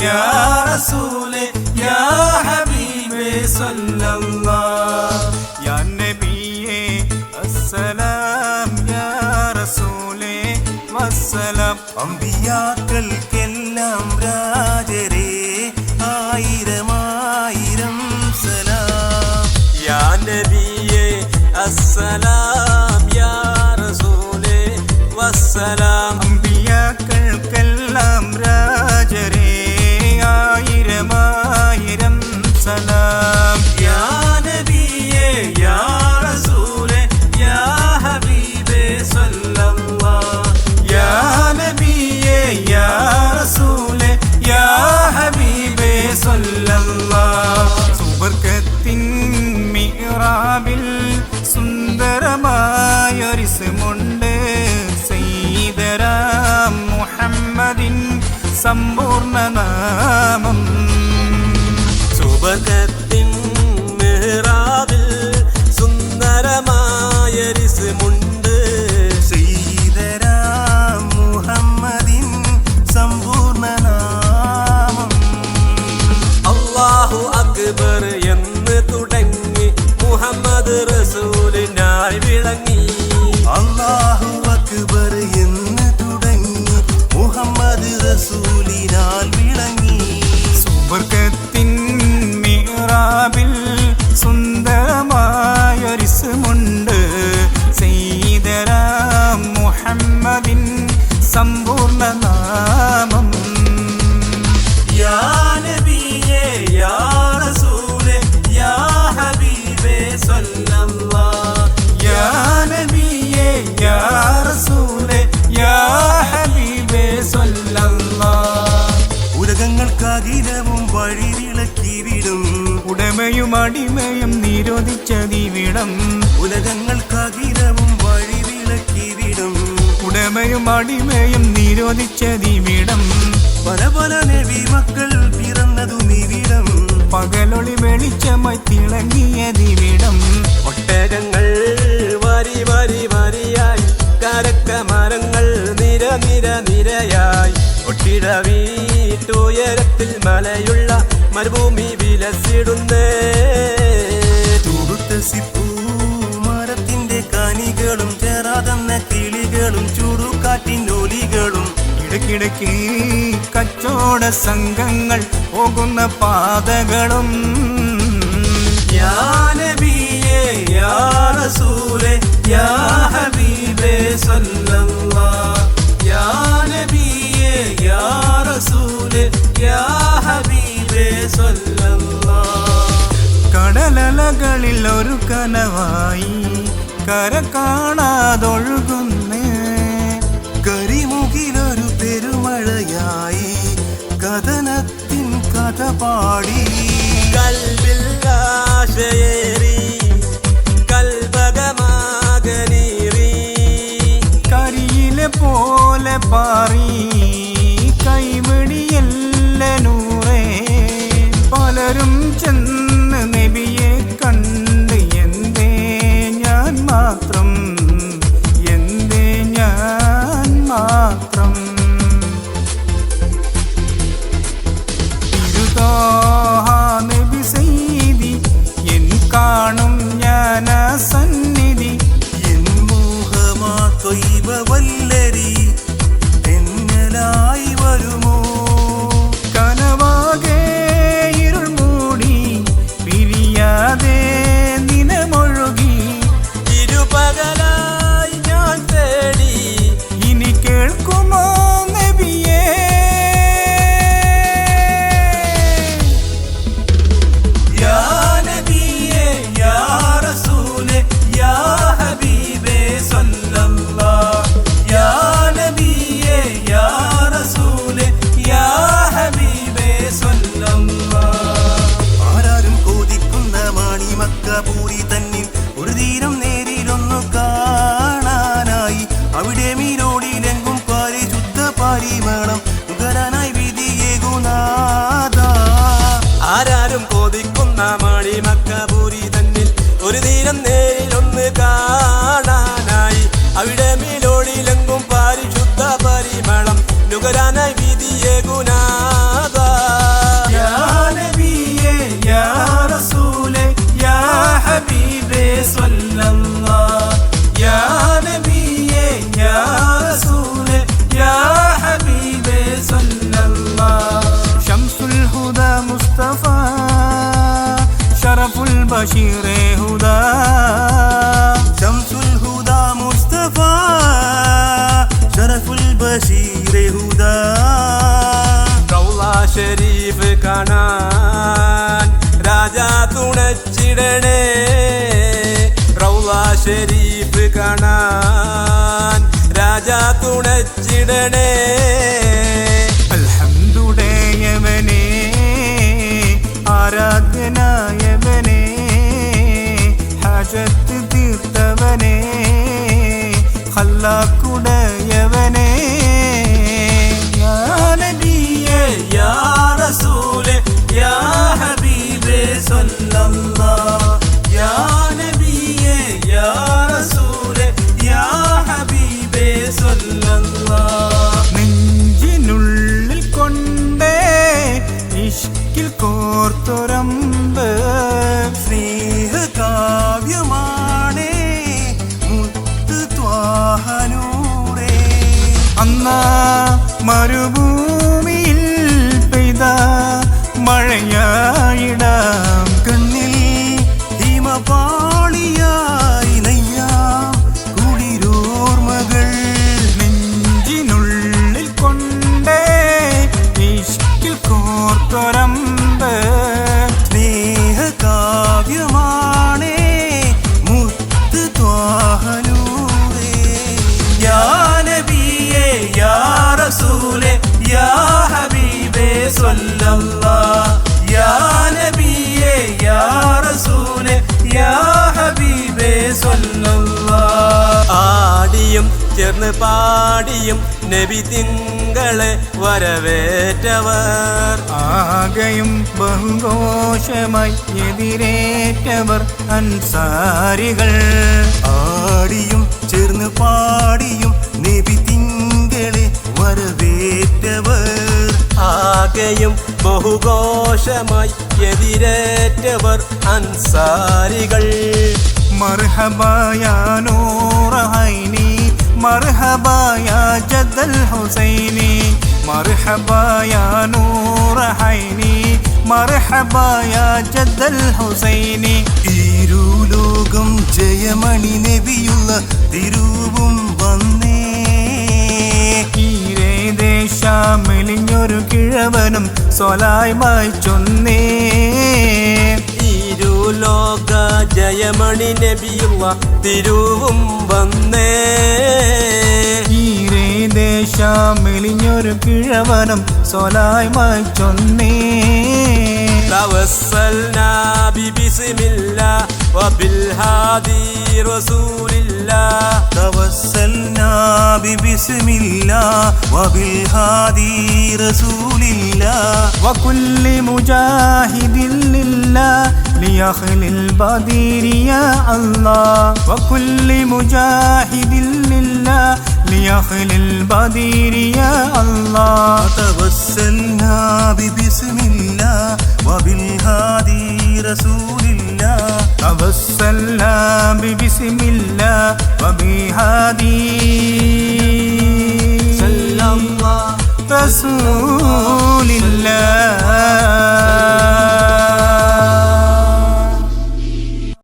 യാ റസൂലേ യാ ഹബീബേ സല്ലല്ലാഹ്. യാ നബിയേ അസ്സലാം യാ റസൂലേ വസ്സലാം. അമ്പിയാക്കൾക്കെല്ലാം രാജരേ ആയിരമായിരം സലാം. യാ നബിയേ അസ്സലാം യാ റസൂലേ വസ്സലാം. അമ്പിയാക്കൾക്കെല്ലാം രാജരേ ആയിരമായിരം സലാം. യാ നബിയേ യാ റസൂലേ യാ ഹബീബേ സല്ലല്ലാഹ്. യാ നബിയേ യാ റസൂലേ യാ ഹബീബേ സല്ലല്ലാഹ്. സുബർക്കത്തിൻ മിഹ്റാബിൽ സുന്ദരമായൊരിസ്മുണ്ട് സയ്യിദനാം മുഹമ്മദിൻ സമ്പൂർണ്ണ നാമം. സുബർക്കത്തിൻ മിഹ്റാബിൽ സുന്ദരമായൊരിസ്മുണ്ട് സയ്യിദനാം മുഹമ്മദിൻ സമ്പൂർണ്ണ നാമം. അല്ലാഹു അക്ബർ എന്ന് തുടങ്ങി മുഹമ്മദ് റസൂലിനായി വിളങ്ങി. അല്ലാഹു അക്ബർ എന്ന് തുടങ്ങി മുഹമ്മദ് റസൂലിനാൽ വിളങ്ങി. സുബർക്കത്തിൻ മിഹ്റാബിൽ സുന്ദരമായൊരിസ്മുണ്ട് സയ്യിദനാം മുഹമ്മദിൻ സമ്പൂർണ്ണ നാമം. യാ നബിയേ യാ റസൂലേ യാ ഹബീബേ സല്ലല്ലാഹ്. യാ നബിയേ യാ റസൂലേ യാ ഹബീബേ സല്ലല്ലാഹ്. ഉലകങ്ങൾക്കകിലവും വഴി വിളക്കിവിടും ഉടമയും അടിമയും നിരോധിച്ചതിവിടം. ഉലകങ്ങൾക്കകിലവും വഴി വിളക്കിവിടും ഉടമയും അടിമയും നിരോധിച്ചതിവിടം. പല പല നബി മക്കൾ പിറന്നതുമിവിടം. പകലൊളി വെളിച്ചമായി തിളങ്ങിയതിവിടം. ഒട്ടകങ്ങൾ വരി വരി വരിയായി കരക്കമരങ്ങൾ നിര നിര നിരയായി ഒട്ടിട വീട്ടുയരത്തിൽ മലയുള്ള മരുഭൂമി വിലസിടുന്നേ. തുടുത്തസിപ്പൂ മരത്തിന്റെ കനികളും ചേരാതെന്ന കിളികളും ചൂടുകാറ്റിനൊലികളും ഇടയ്ക്കിടയ്ക്ക് കച്ചോട സംഘങ്ങൾ പോകുന്ന പാതകളും. യാ നബിയേ യാ റസൂലേ യാ ഹബീബേ സല്ലല്ലാഹ്. യാ നബിയേ യാ റസൂലേ യാ ഹബീബേ സല്ലല്ലാഹ്. കടലലകളിൽ ഒരു കനവായി കര കാണാതൊഴുകുന്നേ. കരിമുകിലൊരു പെരുമഴയായി കഥനത്തിൻ കഥ പാടി. കൽബിൽ ആശയേറി കൽബകമാകനീറി കരിയിലെ പോലെ പാറി കൈമിടിയല്ല നൂറേ. പലരും ചെന്ന് നബിയെ കണ്ട് എന്തേ ഞാൻ മാത്രം എന്തേ ഞാൻ മാത്രം. നബി സയ്യിദി എൻ കാണും ഞാൻ സന്നിധി. എൻ മോഹമാ ത്വയ്ബ വല്ലരി എന്നലായി വരുമോ. കനവാകെ ഇരുൾ മൂടി പിരിയാതെ ദിനമൊഴുകി ഇരുപകലായി ഞാൻ തേടി ഇനി കേൾക്കുമോ നബിയേ. യാ നബിയേ യാ റസൂലേ യാ ഹബീബേ സല്ലല്ലാഹ്. യാ നബിയേ യാ റസൂലേ യാ ഹബീബേ സല്ലല്ലാഹ്. ആരാരും കൊതിക്കുന്ന മാണി മക്ക പൂരി തന്നിൽ ഒരു തീരം നേരിലൊന്നു കാണാനായി. അവിടെ മീരോടിലെങ്കും പരിശുദ്ധ പരിമളം നുകരാനായി വിധിയേകുനാഥ. ആരാരും കൊതിക്കുന്ന മാണി മക്ക പൂരി തന്നിൽ ഒരു തീരം നേരിലൊന്ന് കാണാനായി. അവിടെ മീലോടിലെങ്കും പരിശുദ്ധ പരിമളം നുകരാനായി വിധിയേകുനാഥ. بشير هدى شمس الهدى مصطفى شرف البشير هدى റൗള ഷരീഫ് കാണാൻ രാജാ തുണച്ചിടണേ റൗള ഷരീഫ് കാണാൻ രാജാ തുണച്ചിടണേ അൽഹംദുലില്ലാഹ് ആരാധനായവനേ ഹാജത്ത് തീർത്തവനേ ഖല്ലാഖുടയവനേ യാ നബിയേ യാ റസൂലേ യാ ഹബീബേ സല്ലല്ലാഹ് യാ നബിയേ യാ റസൂലേ യാ ഹബീബേ സല്ലല്ലാഹ് നെഞ്ചിനുള്ളിൽ കൊണ്ടേ ഇഷ്കിൽ കോർത്തൊരമ്പ് സ്നേഹകാവ്യമാണേ മുത്ത് ത്വാഹനൂറേ അന്നാ മരുഭൂമിയിൽ പെയ്ത മഴയായിടാം കണ്ണിൽ ഹിമപാളിയായി നെയ്യാം കുളിരോർമകൾ നെഞ്ചിനുള്ളിൽ കൊണ്ടേ ഇഷ്കിൽ കോർത്തൊരമ്പ് സ്നേഹകാവ്യമാണേ മുത്ത് ത്വാഹനൂറേ യാ നബിയേ യാ റസൂലേ യാ ഹബീബേ സല്ലല്ലാഹ് യാ നബിയേ യാ റസൂലേ യാ ഹബീബേ സല്ലല്ലാഹ് ആടിയും ചേർന്ന് പാടിയും നബി തിങ്കളെ വരവേറ്റവർ ആകെയും ബഹുഘോഷമായി എതിരേറ്റവർ അൻസാരികൾ ആടിയും ചേർന്ന് പാടിയും നബി തിങ്കളെ വരവേറ്റവർ ആകെയും ബഹുഘോഷമായി എതിരേറ്റവർ അൻസാരികൾ മർഹബായ നൂറ ഹൈനി മർഹബായ ജദ്ദൽ ഹുസൈനി മർഹബായ നൂറ ഹൈനി മർഹബായ ജദ്ദൽ ഹുസൈനി ഇരുലോകം ജയമണി നബിയുള്ള തിരുവും വന്നേ മെലിഞ്ഞൊരു കിഴവനും സ്വലായ്മായി ചൊന്നേ ഇരുലോക ജയമണി നബിയുള്ള തിരുവും വന്നേ ദേശ മെലിഞ്ഞൊരു കിഴവനും സ്വലായ്മായി ചൊന്നേ توسلنا ببسم الله وبالهادي رسول الله توسلنا ببسم الله وبالهادي رسول الله وكل مجاهد لله ليخل البدير يا الله وكل مجاهد لله ليخل البدير يا الله توسلنا ببسم الله وبالهادي رسول الله توسلنا ببسم الله وبهادي صلى الله رسول